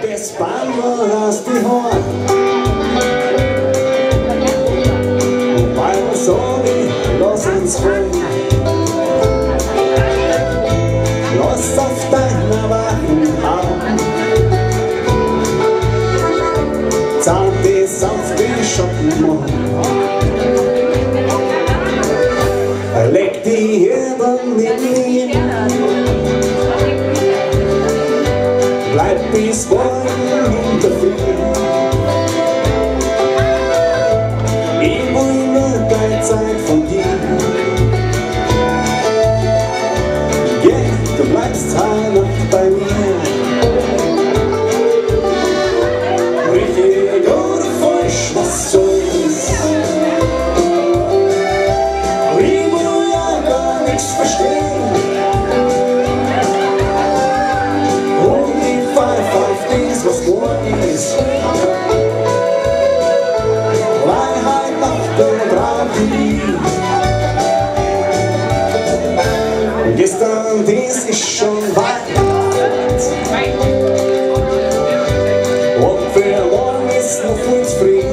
Das Band aus die Haare. Weil wir sagen, lass uns fallen. Lass auf deiner wachen Haut. Zahlt es auf den Schottenmond. Leg die Hände mit mir. Bleib bis morgen in der Früh. Ich will nur keine Zeit von dir. Yeah, du bleibst noch bei mir. Richtig oder falsch, was soll's? Ich will ja gar nichts verstehen. Was morgen ist, Wahrheit Nacht und Tragik. Gestern, das ist schon weit, und für morgen ist noch uns früh.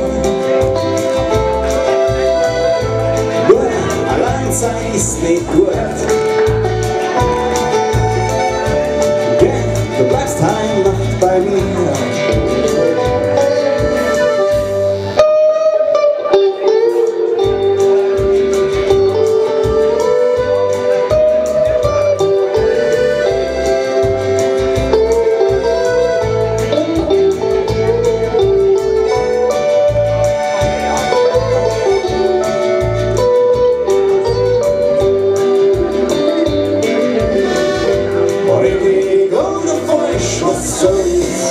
Nur allein sein ist nicht gut. Du bleibst heim Nacht bei mir. Was soll's?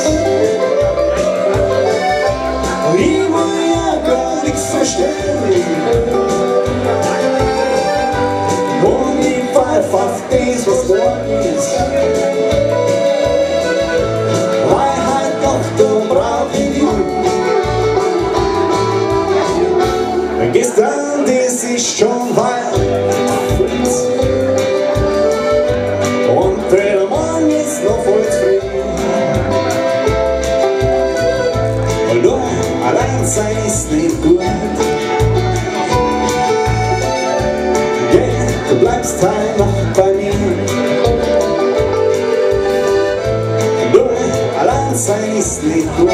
Ich will ja gar nichts verstehen. Und ich pfeif auf das, was morgen ist. Wahrheit Nacht und Tragik. Gestern, das ist schon weit. Und für morgen ist noch voll zufrieden. Allein sein ist nicht gut. Yeah, du bleibst heim noch bei mir. Nur allein sein ist nicht gut.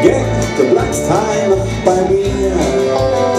Yeah, du bleibst heim noch bei mir.